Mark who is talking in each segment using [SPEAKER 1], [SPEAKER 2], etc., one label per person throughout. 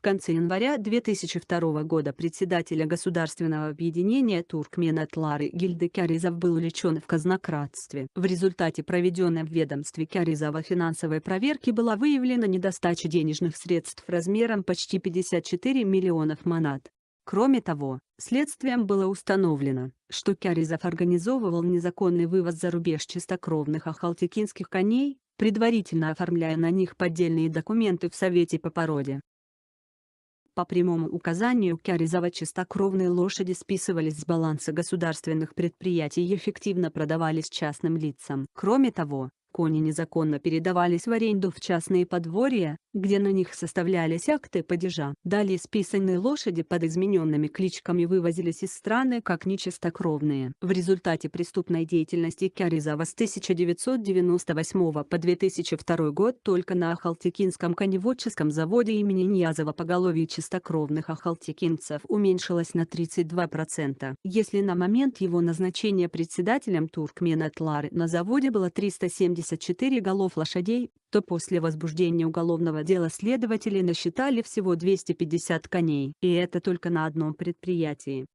[SPEAKER 1] В конце января 2002 года председателя государственного объединения Туркмен-Атлары Гильды Кяризов был увлечен в казнократстве. В результате проведенной в ведомстве Кяризова финансовой проверки была выявлена недостача денежных средств размером почти 54 миллионов манат. Кроме того, следствием было установлено, что Кяризов организовывал незаконный вывоз за рубеж чистокровных ахалтекинских коней, предварительно оформляя на них поддельные документы в Совете по породе. По прямому указанию Кяризова чистокровные лошади списывались с баланса государственных предприятий и эффективно продавались частным лицам. Кроме того, кони незаконно передавались в аренду в частные подворья, где на них составлялись акты падежа. Далее списанные лошади под измененными кличками вывозились из страны как нечистокровные. В результате преступной деятельности Кяризова с 1998 по 2002 год только на Ахалтекинском коневодческом заводе имени Ниязова поголовье чистокровных ахалтекинцев уменьшилось на 32%. Если на момент его назначения председателем Туркмен-Атлары на заводе было 374 голов лошадей, то после возбуждения уголовного дела следователи насчитали всего 250 коней. И это только на одном предприятии.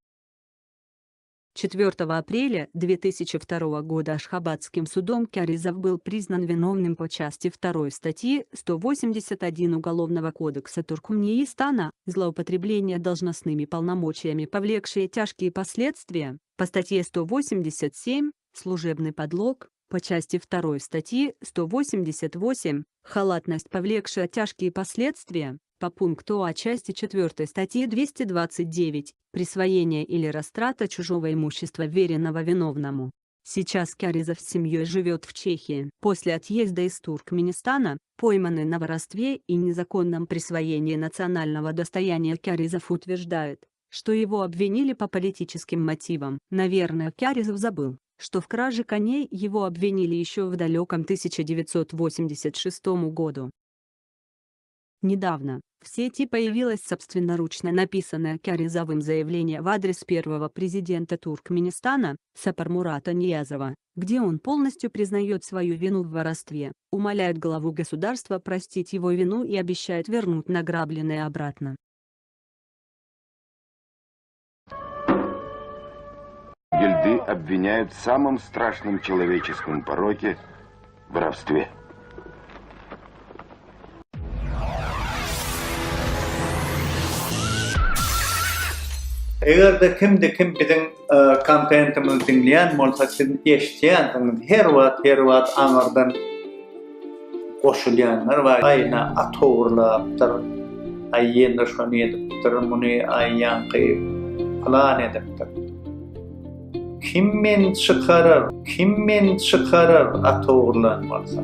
[SPEAKER 1] 4 апреля 2002 года Ашхабадским судом Кяризов был признан виновным по части 2 статьи 181 Уголовного кодекса Туркменистана «Злоупотребление должностными полномочиями, повлекшие тяжкие последствия», по статье 187 «Служебный подлог», по части 2 статьи 188 «Халатность, повлекшая тяжкие последствия», по пункту А части 4 статьи 229 «Присвоение или растрата чужого имущества, веренного виновному». Сейчас Кяризов с семьей живет в Чехии. После отъезда из Туркменистана, пойманный на воровстве и незаконном присвоении национального достояния, Кяризов утверждает, что его обвинили по политическим мотивам. Наверное, Кяризов забыл, что в краже коней его обвинили еще в далеком 1986 году. Недавно в сети появилось собственноручно написанное Кяризовым заявление в адрес первого президента Туркменистана, Сапармурата Ниязова, где он полностью признает свою вину в воровстве, умоляет главу государства простить его вину и обещает вернуть награбленное обратно.
[SPEAKER 2] Гильды обвиняют в самом страшном человеческом пороке – воровстве.
[SPEAKER 3] Eğer de kim bizim kampanyamızı dinleyen olsa, sizin eşitleyen, her vaat anardan koşulayanlar var. Ayna atağırlaptır, ayyendir şunu ediptir, bunu ayyankı falan ediptir. Kimmen çıkarır atağırlan varsa.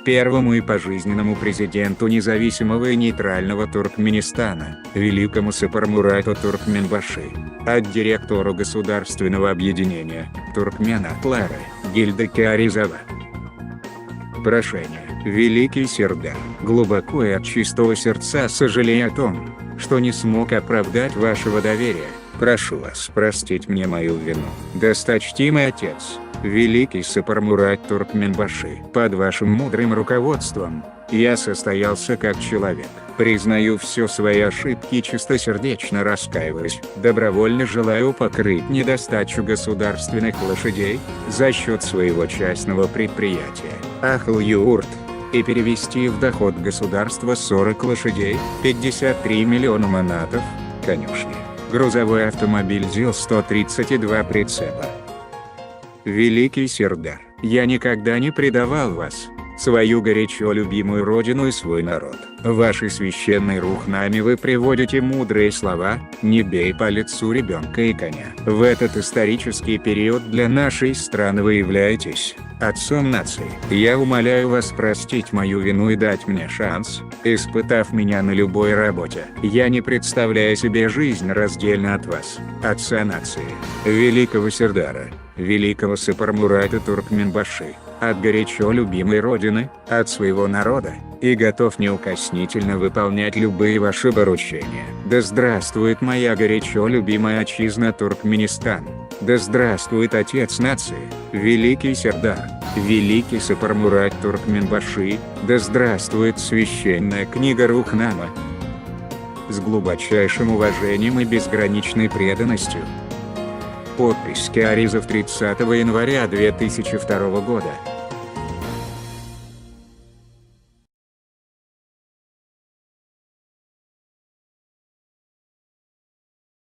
[SPEAKER 4] Первому и пожизненному президенту независимого и нейтрального Туркменистана, великому Сапармурату Туркменбаши, от директору государственного объединения Туркмен-Атлары Гильды Кяризова. Прошение. Великий Сердар, глубоко и от чистого сердца сожалею о том, что не смог оправдать вашего доверия. Прошу вас простить мне мою вину. Досточтимый отец, великий Сапармурат Туркменбаши, под вашим мудрым руководством я состоялся как человек. Признаю все свои ошибки и чистосердечно раскаиваюсь. Добровольно желаю покрыть недостачу государственных лошадей за счет своего частного предприятия Ахл-Юурт и перевести в доход государства 40 лошадей, 53 миллиона манатов, конюшни, грузовой автомобиль ЗИЛ-132 прицепа. Великий Сердар, я никогда не предавал вас, свою горячо любимую родину и свой народ. Вашей священной рухнами вы приводите мудрые слова «Не бей по лицу ребенка и коня». В этот исторический период для нашей страны вы являетесь отцом нации. Я умоляю вас простить мою вину и дать мне шанс, испытав меня на любой работе. Я не представляю себе жизнь раздельно от вас, отца нации, великого Сердара, великого Сапармурата Туркменбаши, от горячо любимой родины, от своего народа, и готов неукоснительно выполнять любые ваши поручения. Да здравствует моя горячо любимая отчизна Туркменистан! Да здравствует отец нации, великий Сердар, великий Сапармурат Туркменбаши, да здравствует священная книга Рухнама. С глубочайшим уважением и безграничной преданностью. Подпись Киаризов 30 января 2002 года.